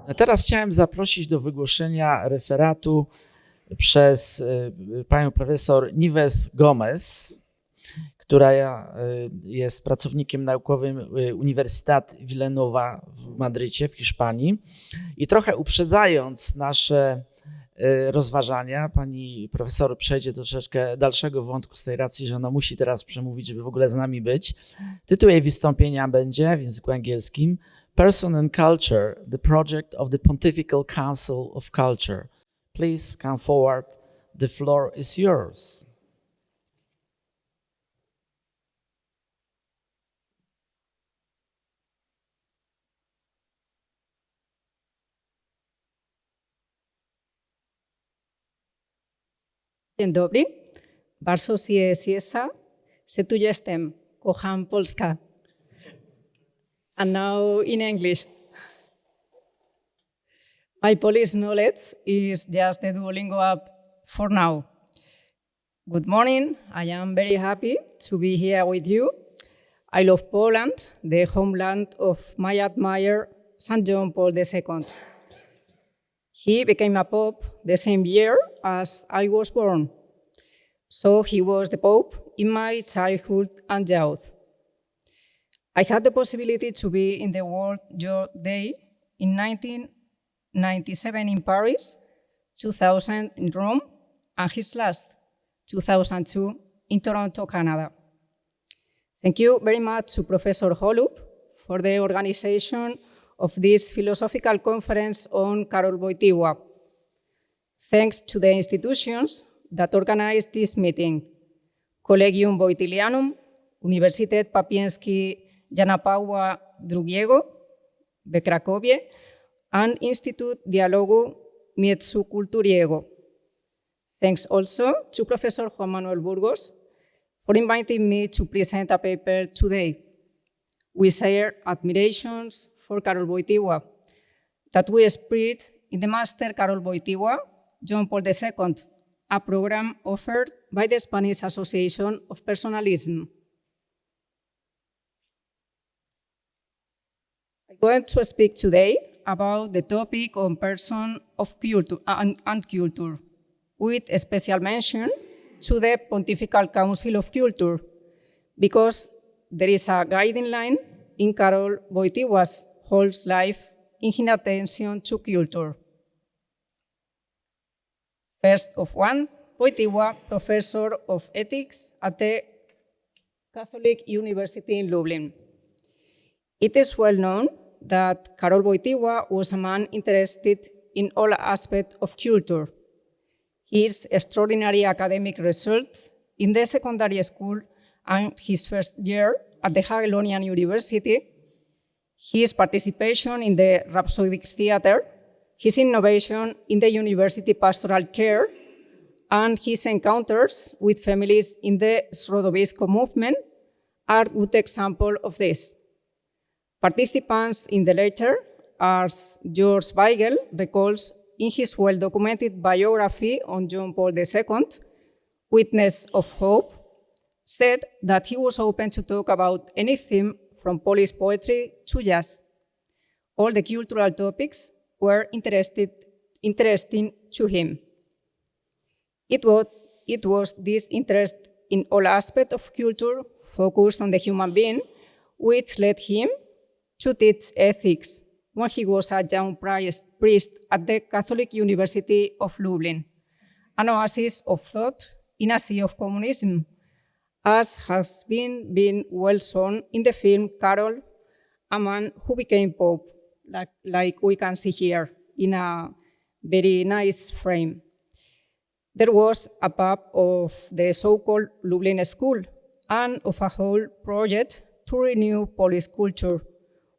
A teraz chciałem zaprosić do wygłoszenia referatu przez panią profesor Nives Gomez, która jest pracownikiem naukowym Universitat Vilanova w Madrycie w Hiszpanii. I trochę uprzedzając nasze rozważania, pani profesor przejdzie do troszeczkę dalszego wątku z tej racji, że ona musi teraz przemówić, żeby w ogóle z nami być. Tytuł jej wystąpienia będzie w języku angielskim Person and Culture, the Project of the Pontifical Council of Culture. Please come forward. The floor is yours. Dzień dobry. Bardzo się cieszę, że tu jestem. Kocham Polskę. And now in English. My Polish knowledge is just the Duolingo app for now. Good morning. I am very happy to be here with you. I love Poland, the homeland of my admired St. John Paul II. He became a pope the same year as I was born. So he was the pope in my childhood and youth. I had the possibility to be in the World Youth Day in 1997 in Paris, 2000 in Rome, and his last, 2002, in Toronto, Canada. Thank you very much to Professor Holub for the organization of this philosophical conference on Karol Wojtyła. Thanks to the institutions that organized this meeting, Collegium Wojtylianum, Uniwersytet Papieski Jana Pawła II w Krakowie, and Instytut Dialogu Międzykulturowego. Thanks also to Professor Juan Manuel Burgos for inviting me to present a paper today. We share admirations for Karol Wojtyła that we spread in the Master Karol Wojtyła, John Paul II, a program offered by the Spanish Association of Personalism. I'm going to speak today about the topic on person of culture and culture, with a special mention to the Pontifical Council of Culture, because there is a guiding line in Karol Wojtyła's whole life in his attention to culture. First of one, Wojtyła, professor of ethics at the Catholic University in Lublin. It is well known that Karol Wojtyła was a man interested in all aspects of culture. His extraordinary academic results in the secondary school and his first year at the Jagiellonian University, his participation in the Rhapsodic Theatre, his innovation in the university pastoral care, and his encounters with families in the Środowisko movement are good examples of this. Participants in the latter, as George Weigel recalls in his well-documented biography on John Paul II, Witness of Hope, said that he was open to talk about anything from Polish poetry to jazz. All the cultural topics were interesting to him. It was this interest in all aspects of culture focused on the human being which led him to teach ethics when he was a young priest at the Catholic University of Lublin, an oasis of thought in a sea of communism, as has been well shown in the film Karol, a man who became Pope, like we can see here in a very nice frame. There was a pub of the so-called Lublin School and of a whole project to renew Polish culture,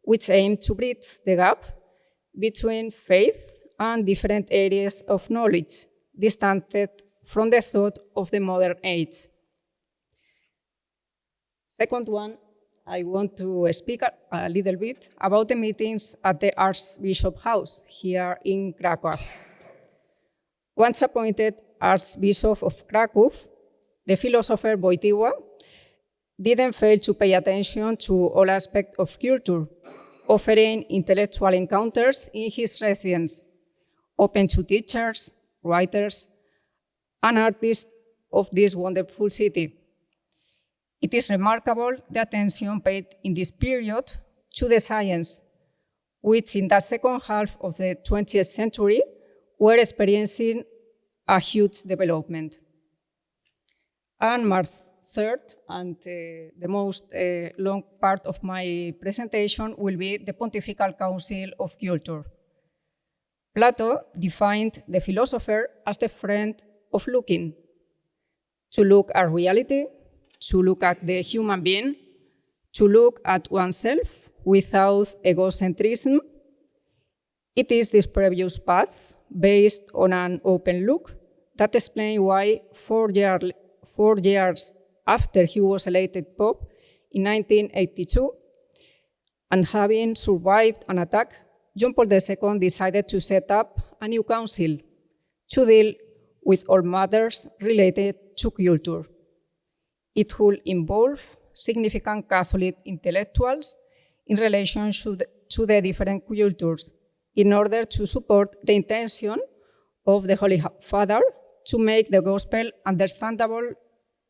which aimed to bridge the gap between faith and different areas of knowledge, distanced from the thought of the modern age. Second one, I want to speak a little bit about the meetings at the Archbishop House here in Krakow. Once appointed Archbishop of Krakow, the philosopher Wojtyła didn't fail to pay attention to all aspects of culture, offering intellectual encounters in his residence, open to teachers, writers, and artists of this wonderful city. It is remarkable the attention paid in this period to the science, which in the second half of the 20th century were experiencing a huge development. And March 3rd, and the most long part of my presentation will be the Pontifical Council of Culture. Plato defined the philosopher as the friend of looking, to look at reality, to look at the human being, to look at oneself without egocentrism. It is this previous path, based on an open look, that explains why 4 years after he was elected Pope in 1982, and having survived an attack, John Paul II decided to set up a new council to deal with all matters related to culture. It will involve significant Catholic intellectuals in relation to the different cultures in order to support the intention of the Holy Father to make the gospel understandable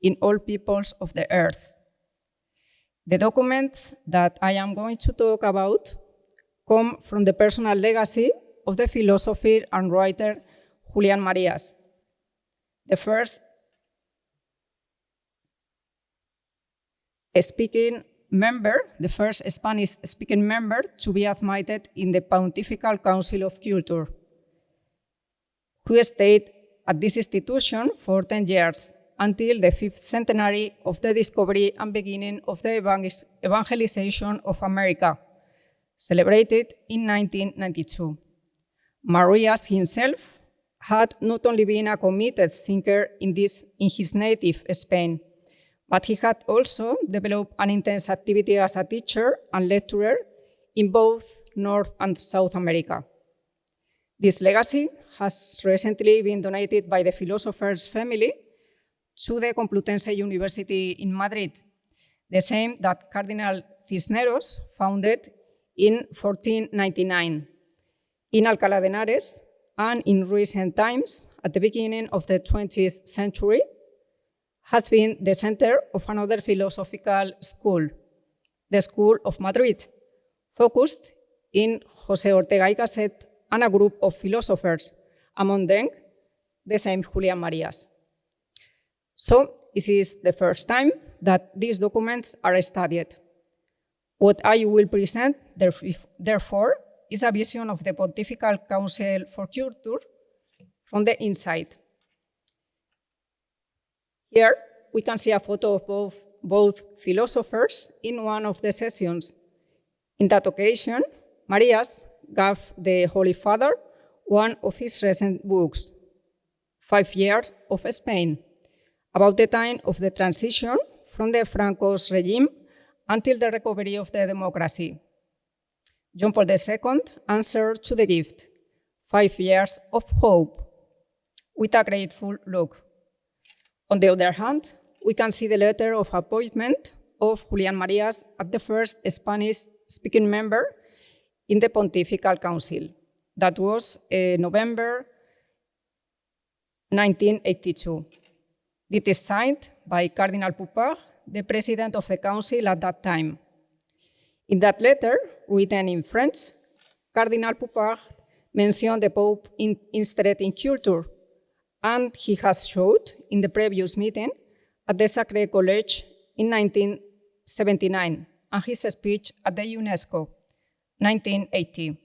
in all peoples of the earth. The documents that I am going to talk about come from the personal legacy of the philosopher and writer Julián Marías. The first Spanish-speaking member to be admitted in the Pontifical Council of Culture, who stayed at this institution for 10 years, until the 5th centenary of the discovery and beginning of the evangelization of America, celebrated in 1992. Marías himself had not only been a committed thinker in his native Spain, but he had also developed an intense activity as a teacher and lecturer in both North and South America. This legacy has recently been donated by the philosopher's family to the Complutense University in Madrid, the same that Cardinal Cisneros founded in 1499. In Alcalá de Henares, and in recent times, at the beginning of the 20th century, has been the center of another philosophical school, the School of Madrid, focused in José Ortega y Gasset and a group of philosophers, among them the same Julián Marías. So this is the first time that these documents are studied. What I will present, therefore, is a vision of the Pontifical Council for Culture from the inside. Here, we can see a photo of both philosophers in one of the sessions. In that occasion, Marías gave the Holy Father one of his recent books, 5 Years of Spain, about the time of the transition from the Franco's regime until the recovery of the democracy. John Paul II answered to the gift, 5 Years of Hope, with a grateful look. On the other hand, we can see the letter of appointment of Julián Marías as the first Spanish-speaking member in the Pontifical Council. That was November 1982. It is signed by Cardinal Poupart, the president of the council at that time. In that letter, written in French, Cardinal Poupart mentioned the Pope's interest in culture, and he has showed in the previous meeting at the Sacred College in 1979 and his speech at the UNESCO, 1980.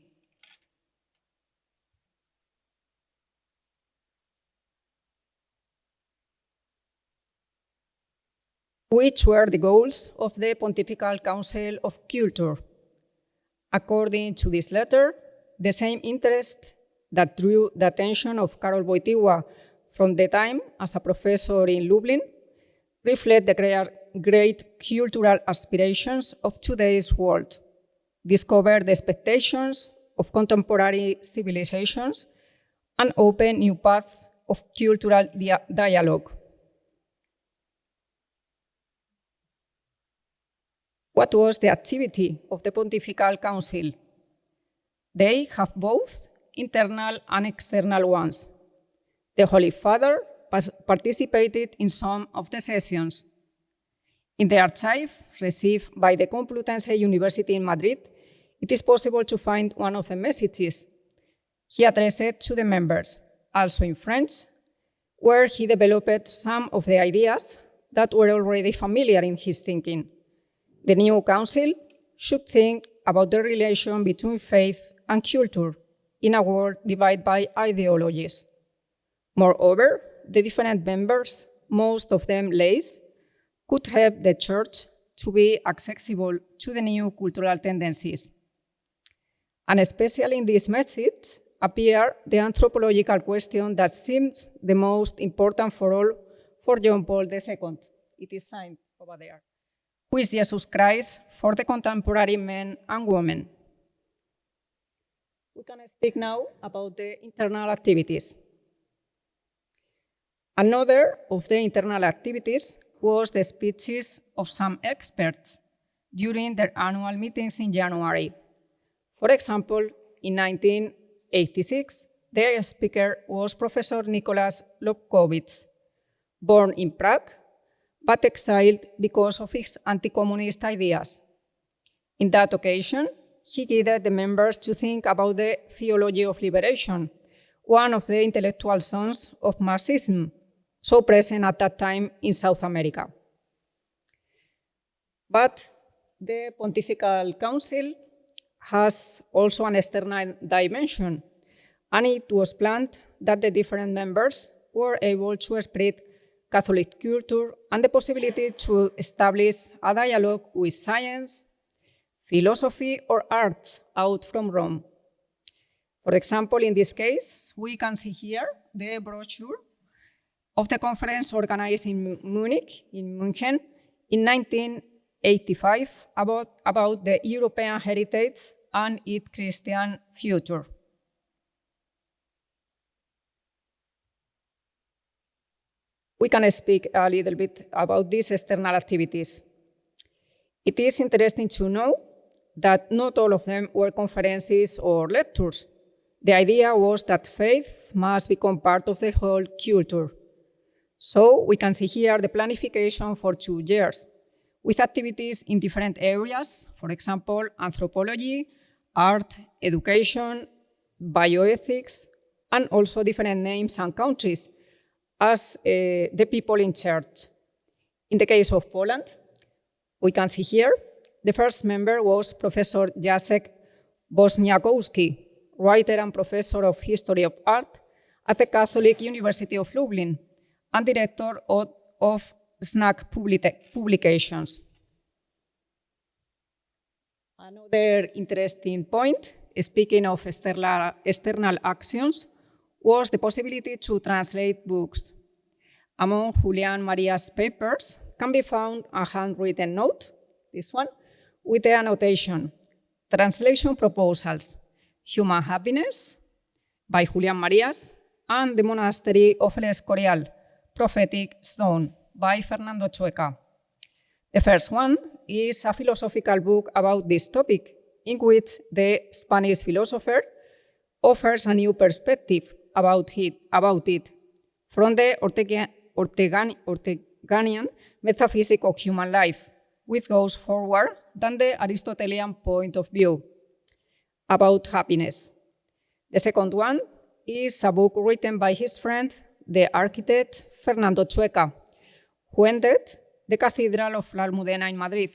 Which were the goals of the Pontifical Council of Culture? According to this letter, the same interest that drew the attention of Karol Wojtyła from the time as a professor in Lublin reflect the great cultural aspirations of today's world, discover the expectations of contemporary civilizations, and open new paths of cultural dialogue. What was the activity of the Pontifical Council? They have both internal and external ones. The Holy Father participated in some of the sessions. In the archive received by the Complutense University in Madrid, it is possible to find one of the messages he addressed to the members, also in French, where he developed some of the ideas that were already familiar in his thinking. The new council should think about the relation between faith and culture in a world divided by ideologies. Moreover, the different members, most of them laity, could help the Church to be accessible to the new cultural tendencies. And especially in this message appear the anthropological question that seems the most important for all for John Paul II. It is signed over there. Who is Jesus Christ for the contemporary men and women? We can speak now about the internal activities. Another of the internal activities was the speeches of some experts during their annual meetings in January. For example, in 1986, their speaker was Professor Nicholas Lobkowitz, born in Prague, but exiled because of his anti-communist ideas. In that occasion, he guided the members to think about the theology of liberation, one of the intellectual sons of Marxism, so present at that time in South America. But the Pontifical Council has also an external dimension, and it was planned that the different members were able to spread Catholic culture and the possibility to establish a dialogue with science, philosophy, or art out from Rome. For example, in this case, we can see here the brochure of the conference organized in Munich, in München, in 1985 about the European heritage and its Christian future. We can speak a little bit about these external activities. It is interesting to know that not all of them were conferences or lectures. The idea was that faith must become part of the whole culture. So we can see here the planification for 2 years, with activities in different areas, for example, anthropology, art, education, bioethics, and also different names and countries as the people in charge. In the case of Poland, we can see here, the first member was Professor Jacek Bosniakowski, writer and professor of history of art at the Catholic University of Lublin, and director of Znak Publications. Another interesting point, speaking of external actions, was the possibility to translate books. Among Julian Maria's papers can be found a handwritten note, this one, with the annotation, Translation Proposals, Human Happiness, by Julian Marias, and The Monastery of El Escorial, Prophetic Stone, by Fernando Chueca. The first one is a philosophical book about this topic, in which the Spanish philosopher offers a new perspective about it from the Orteganian metaphysics of human life, which goes forward than the Aristotelian point of view about happiness. The second one is a book written by his friend, the architect Fernando Chueca, who ended the Cathedral of La Almudena in Madrid,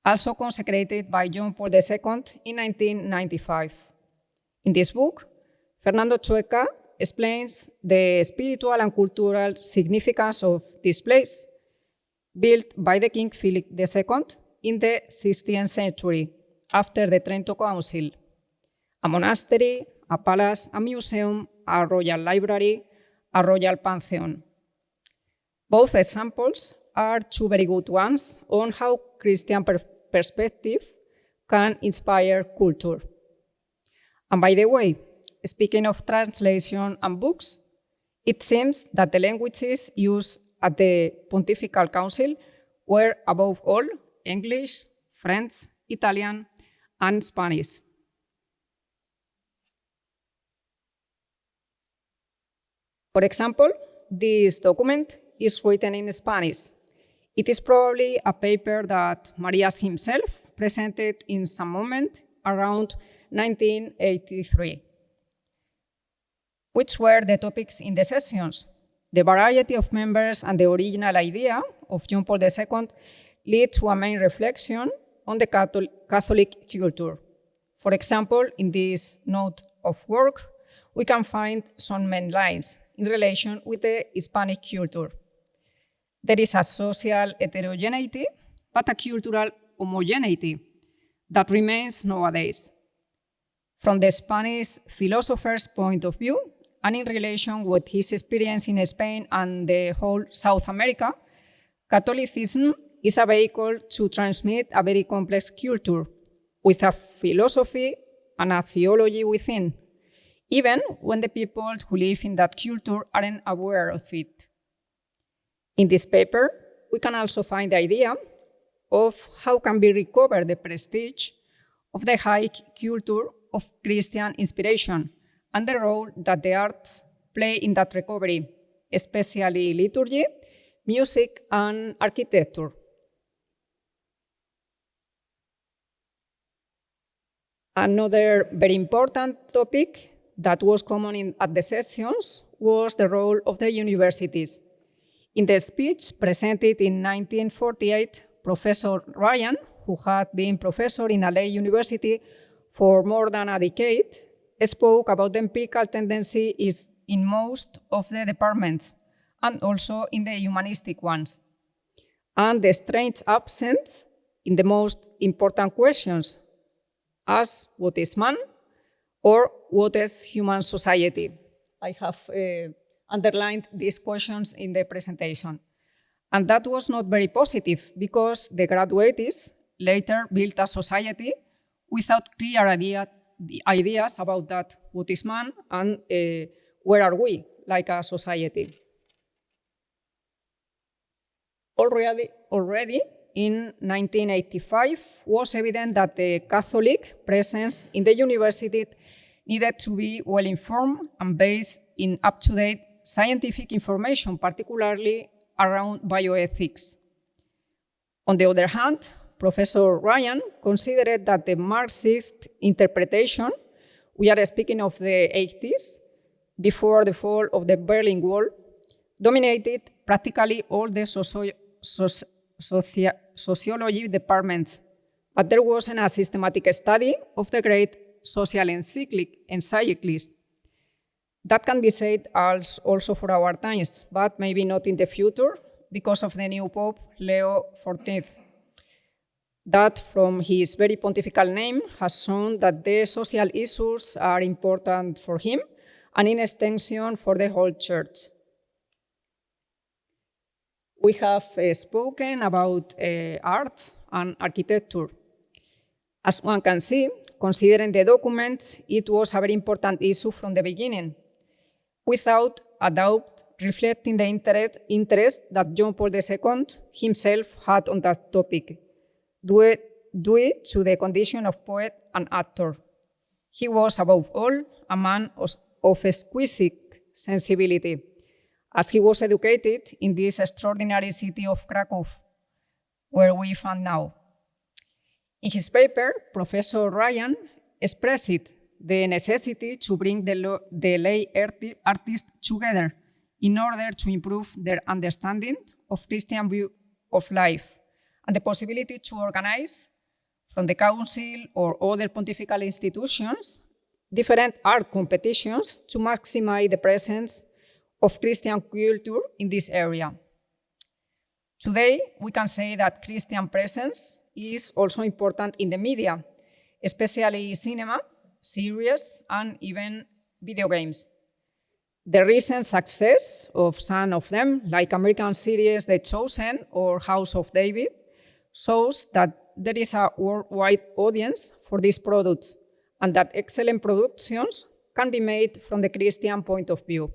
also consecrated by John Paul II in 1995. In this book, Fernando Chueca explains the spiritual and cultural significance of this place, built by the King Philip II in the 16th century, after the Trento Council. A monastery, a palace, a museum, a royal library, a royal pantheon. Both examples are 2 very good ones on how Christian perspective can inspire culture. And by the way, speaking of translation and books, it seems that the languages used at the Pontifical Council were, above all, English, French, Italian, and Spanish. For example, this document is written in Spanish. It is probably a paper that Marias himself presented in some moment around 1983. Which were the topics in the sessions? The variety of members and the original idea of John Paul II lead to a main reflection on the Catholic culture. For example, in this note of work, we can find some main lines in relation with the Hispanic culture. There is a social heterogeneity, but a cultural homogeneity that remains nowadays. From the Spanish philosopher's point of view, and in relation with his experience in Spain and the whole South America, Catholicism is a vehicle to transmit a very complex culture with a philosophy and a theology within, even when the people who live in that culture aren't aware of it. In this paper, we can also find the idea of how can be recovered the prestige of the high culture of Christian inspiration and the role that the arts play in that recovery, especially liturgy, music, and architecture. Another very important topic that was common at the sessions was the role of the universities. In the speech presented in 1948, Professor Ryan, who had been professor in LA University for more than a decade, spoke about the empirical tendency in most of the departments and also in the humanistic ones, and the strange absence in the most important questions, as what is man or what is human society. I have underlined these questions in the presentation. And that was not very positive because the graduates later built a society without clear ideas about that, what is man and where are we like a society. Already in 1985 was evident that the Catholic presence in the university needed to be well informed and based in up-to-date scientific information, particularly around bioethics. On the other hand, Professor Ryan considered that the Marxist interpretation, we are speaking of the 80s, before the fall of the Berlin Wall, dominated practically all the sociology departments, but there wasn't a systematic study of the great social encyclist. That can be said also for our times, but maybe not in the future because of the new Pope, Leo XIV. That, from his very pontifical name, has shown that the social issues are important for him and in extension for the whole church. We have spoken about art and architecture. As one can see, considering the document, it was a very important issue from the beginning, without a doubt reflecting the interest that John Paul II himself had on that topic, due to the condition of poet and actor. He was, above all, a man of exquisite sensibility, as he was educated in this extraordinary city of Krakow, where we found now. In his paper, Professor Ryan expressed the necessity to bring the lay artists together in order to improve their understanding of Christian view of life and the possibility to organize from the council or other pontifical institutions different art competitions to maximize the presence of Christian culture in this area. Today, we can say that Christian presence is also important in the media, especially cinema, series, and even video games. The recent success of some of them, like American series The Chosen or House of David, shows that there is a worldwide audience for these products and that excellent productions can be made from the Christian point of view.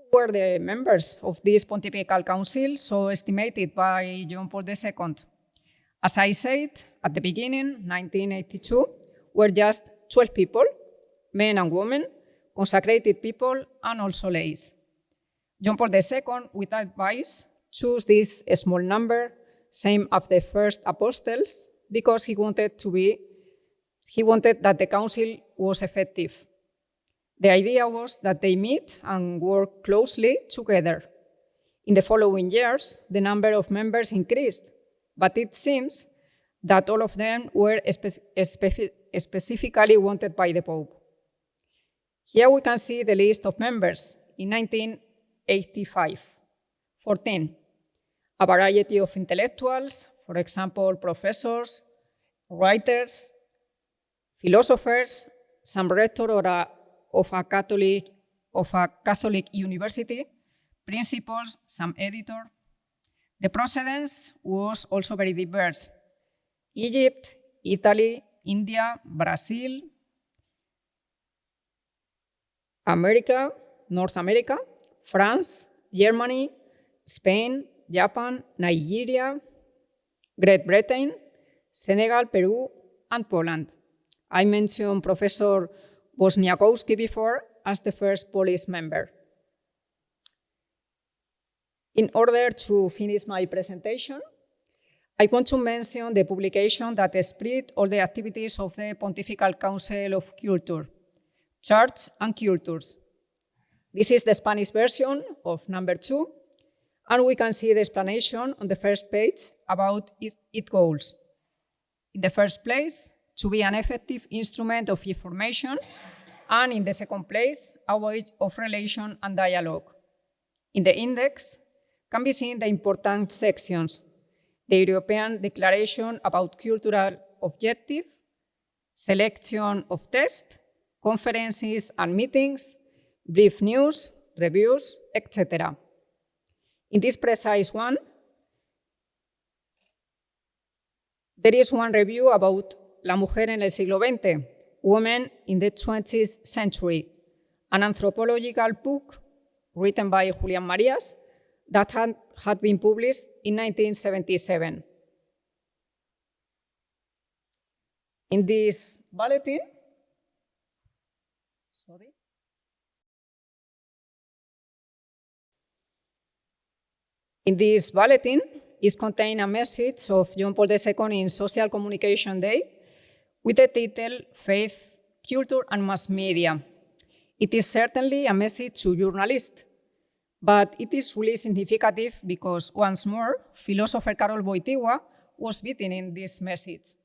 Who were the members of this Pontifical Council, so estimated by John Paul II? As I said at the beginning, 1982, were just 12 people, men and women, consecrated people, and also laity. John Paul II, with advice, chose this small number, same as the first apostles, because he wanted that the council was effective. The idea was that they meet and work closely together. In the following years, the number of members increased, but it seems that all of them were specifically wanted by the Pope. Here we can see the list of members in 1985. 14. A variety of intellectuals, for example, professors, writers, philosophers, some rector of a Catholic university, principals, some editor. The procedence was also very diverse. Egypt, Italy, India, Brazil, America, North America, France, Germany, Spain, Japan, Nigeria, Great Britain, Senegal, Peru, and Poland. I mentioned Professor Bosniakowski before as the first Polish member. In order to finish my presentation, I want to mention the publication that split all the activities of the Pontifical Council of Culture, Church and Cultures. This is the Spanish version of number 2, and we can see the explanation on the first page about its goals. In the first place, to be an effective instrument of information, and in the second place, a way of relation and dialogue. In the index can be seen the important sections: the European Declaration about Cultural Objective, selection of text, conferences and meetings, brief news, reviews, etc. In this precise one, there is one review about La Mujer en el siglo XX, Women in the 20th Century, an anthropological book written by Julián Marías that had been published in 1977. In this bulletin, is contained a message of John Paul II in Social Communication Day with the title Faith, Culture and Mass Media. It is certainly a message to journalists, but it is really significant because, once more, philosopher Karol Wojtyła was beaten in this message.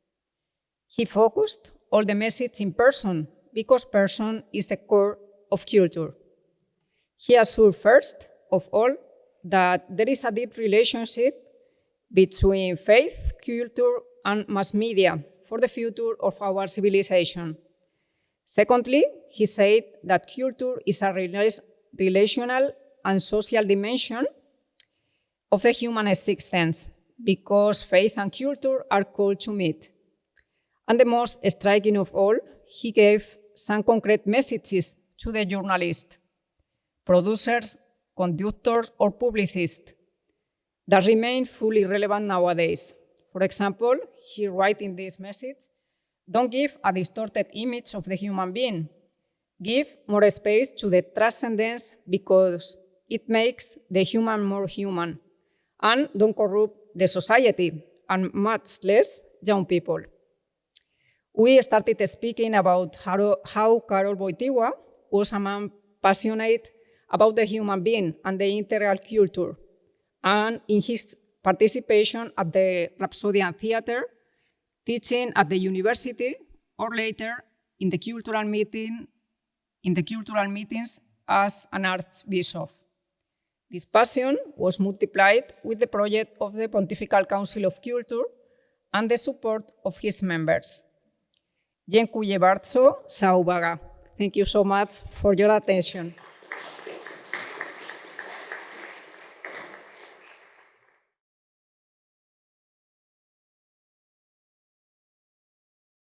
He focused all the message in person, because person is the core of culture. He assured first of all that there is a deep relationship between faith, culture, and mass media for the future of our civilization. Secondly, he said that culture is a relational and social dimension of the human existence, because faith and culture are called to meet. And the most striking of all, he gave some concrete messages to the journalists, producers, conductors, or publicists that remain fully relevant nowadays. For example, he writes in this message, "Don't give a distorted image of the human being. Give more space to the transcendence, because it makes the human more human. And don't corrupt the society, and much less young people." We started speaking about how Karol Wojtyła was a man passionate about the human being and the integral culture, and in his participation at the Rhapsodian Theatre, teaching at the university, or later in the cultural meetings as an archbishop. This passion was multiplied with the project of the Pontifical Council of Culture and the support of his members. Dziękuję bardzo za uwagę. Thank you so much for your attention.